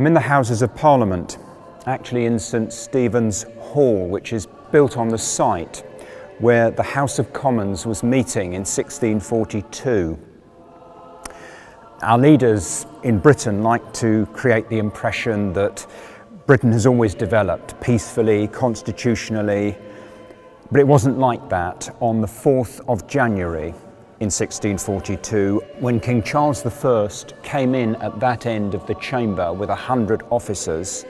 I'm in the Houses of Parliament, actually in St Stephen's Hall, which is built on the site where the House of Commons was meeting in 1642. Our leaders in Britain like to create the impression that Britain has always developed peacefully, constitutionally, but it wasn't like that on the 4th of January in 1642, when King Charles I came in at that end of the chamber with 100 officers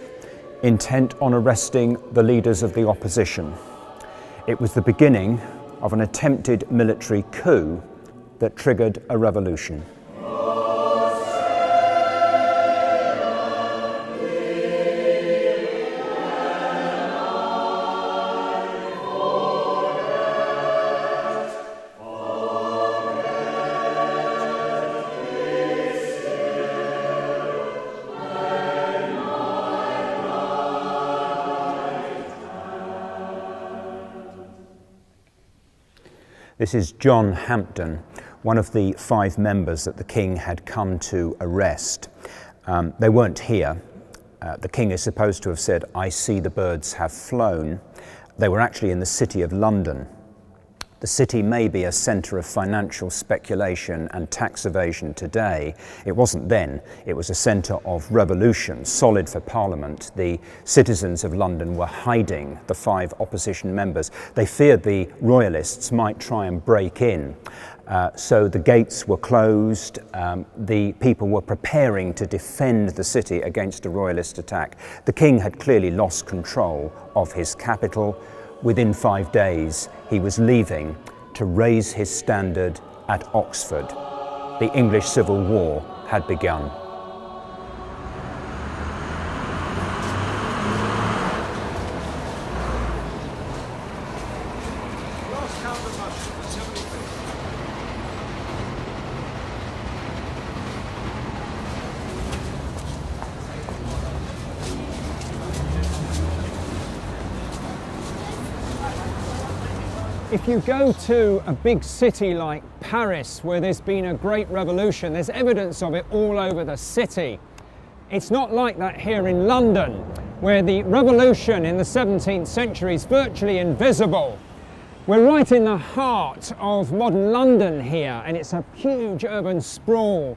intent on arresting the leaders of the opposition. It was the beginning of an attempted military coup that triggered a revolution. This is John Hampden, one of the 5 members that the King had come to arrest. They weren't here. The King is supposed to have said, "I see the birds have flown." They were actually in the city of London. The city may be a centre of financial speculation and tax evasion today. It wasn't then. It was a centre of revolution, solid for Parliament. The citizens of London were hiding the 5 opposition members. They feared the royalists might try and break in. So the gates were closed. The people were preparing to defend the city against a royalist attack. The King had clearly lost control of his capital. Within 5 days, he was leaving to raise his standard at Oxford. The English Civil War had begun. If you go to a big city like Paris, where there's been a great revolution, there's evidence of it all over the city. It's not like that here in London, where the revolution in the 17th century is virtually invisible. We're right in the heart of modern London here, and it's a huge urban sprawl.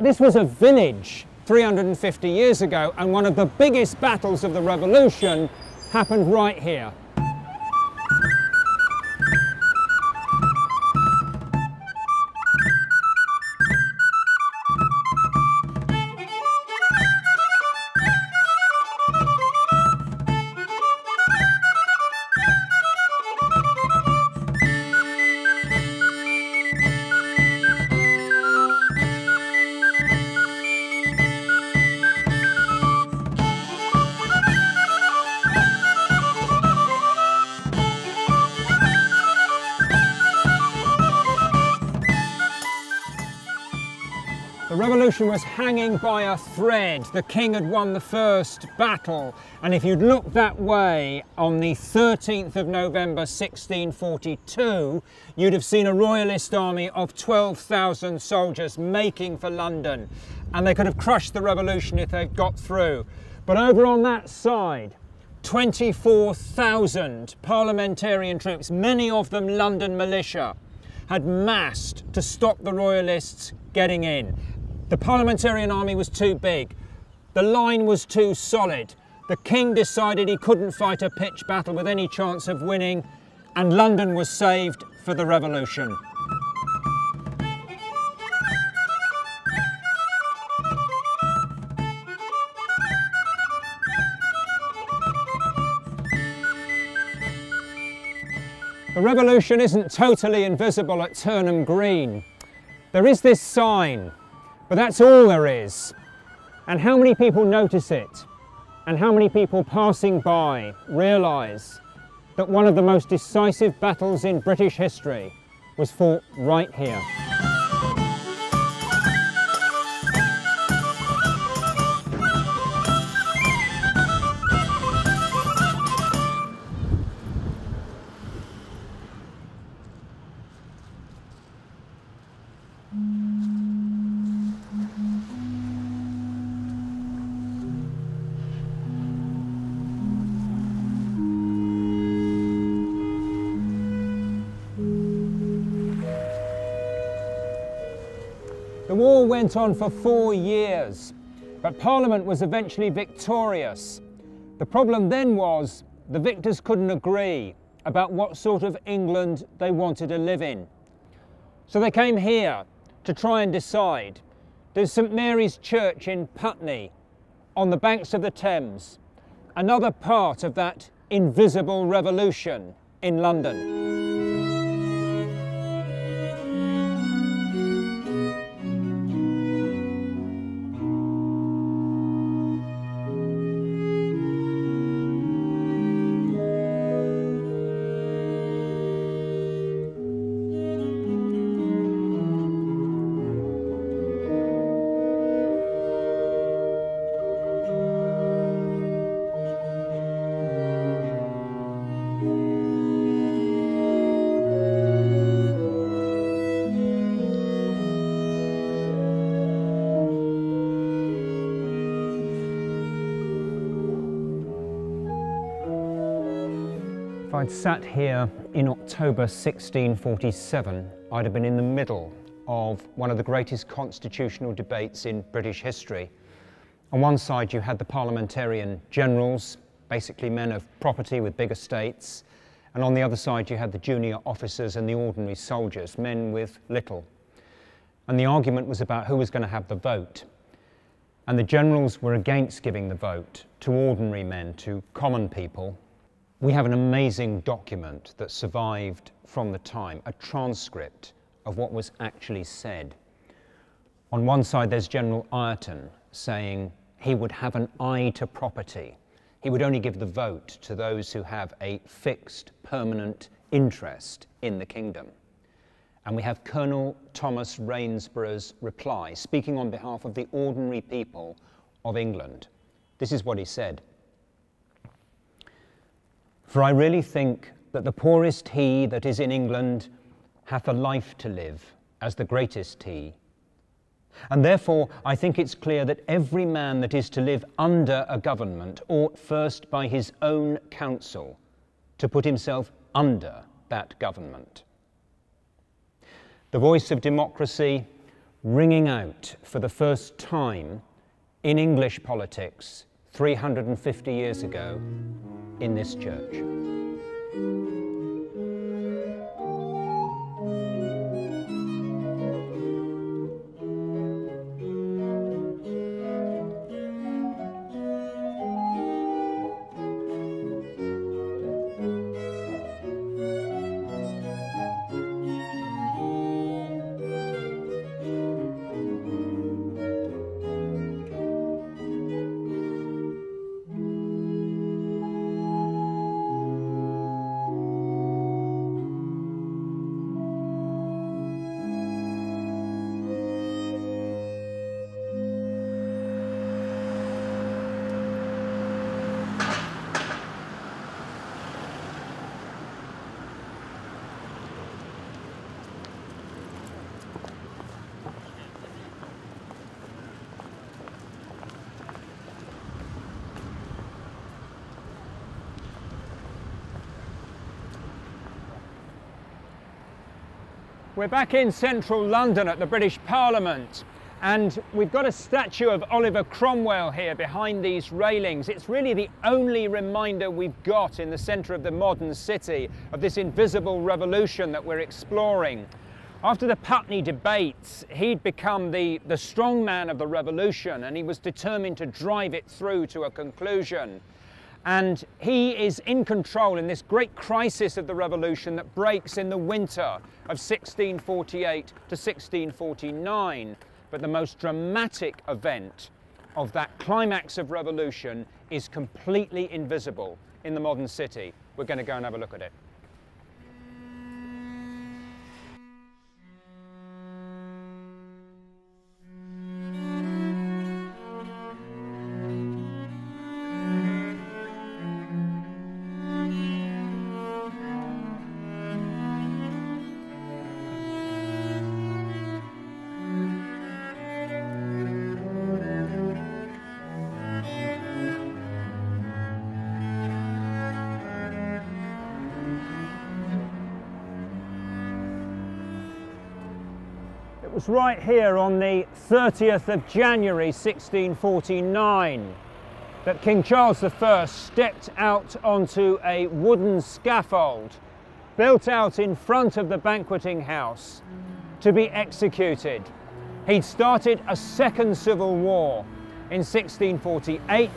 This was a village 350 years ago, and one of the biggest battles of the revolution happened right here. The revolution was hanging by a thread. The King had won the first battle, and if you'd looked that way on the 13th of November 1642, you'd have seen a royalist army of 12,000 soldiers making for London, and they could have crushed the revolution if they'd got through. But over on that side, 24,000 parliamentarian troops, many of them London militia, had massed to stop the royalists getting in. The parliamentarian army was too big. The line was too solid. The King decided he couldn't fight a pitched battle with any chance of winning, and London was saved for the revolution. The revolution isn't totally invisible at Turnham Green. There is this sign, but that's all there is. And how many people notice it? And how many people passing by realise that one of the most decisive battles in British history was fought right here? all went on for 4 years, but Parliament was eventually victorious. The problem then was the victors couldn't agree about what sort of England they wanted to live in. So they came here to try and decide. There's St Mary's Church in Putney, on the banks of the Thames, another part of that invisible revolution in London. If I'd sat here in October 1647, I'd have been in the middle of one of the greatest constitutional debates in British history. On one side you had the parliamentarian generals, basically men of property with big estates, and on the other side you had the junior officers and the ordinary soldiers, men with little. And the argument was about who was going to have the vote. And the generals were against giving the vote to ordinary men, to common people. We have an amazing document that survived from the time, a transcript of what was actually said. On one side there's General Ireton saying he would have an eye to property. He would only give the vote to those who have a fixed, permanent interest in the kingdom. And we have Colonel Thomas Rainsborough's reply, speaking on behalf of the ordinary people of England. This is what he said. For I really think that the poorest he that is in England hath a life to live as the greatest he. And therefore I think it's clear that every man that is to live under a government ought first by his own counsel to put himself under that government. The voice of democracy ringing out for the first time in English politics 350 years ago in this church. We're back in central London at the British Parliament, and we've got a statue of Oliver Cromwell here behind these railings. It's really the only reminder we've got in the centre of the modern city of this invisible revolution that we're exploring. After the Putney debates, he'd become the strong man of the revolution, and he was determined to drive it through to a conclusion. And he is in control in this great crisis of the revolution that breaks in the winter of 1648 to 1649. But the most dramatic event of that climax of revolution is completely invisible in the modern city. We're going to go and have a look at it. was right here on the 30th of January 1649 that King Charles I stepped out onto a wooden scaffold built out in front of the banqueting house to be executed. He'd started a second civil war in 1648,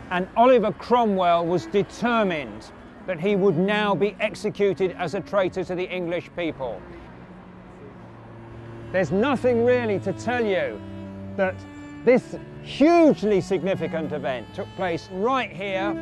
and Oliver Cromwell was determined that he would now be executed as a traitor to the English people. There's nothing really to tell you that this hugely significant event took place right here.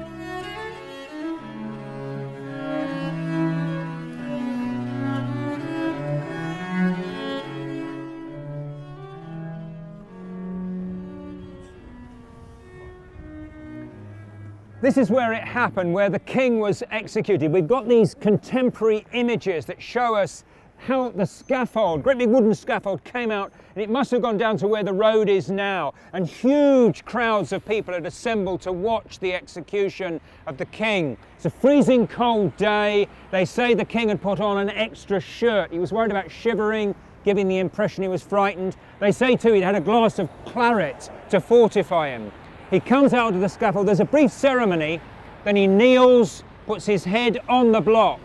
This is where it happened, where the king was executed. We've got these contemporary images that show us how the scaffold, great big wooden scaffold, came out, and it must have gone down to where the road is now, and huge crowds of people had assembled to watch the execution of the king. It's a freezing cold day. They say the king had put on an extra shirt. He was worried about shivering, giving the impression he was frightened. They say too he'd had a glass of claret to fortify him. He comes out of the scaffold, there's a brief ceremony, then he kneels, puts his head on the block,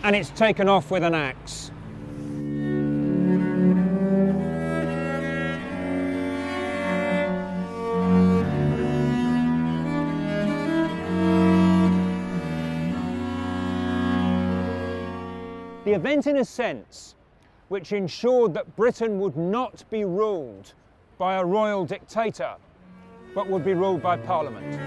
and it's taken off with an axe. The event, in a sense, which ensured that Britain would not be ruled by a royal dictator, but would be ruled by Parliament.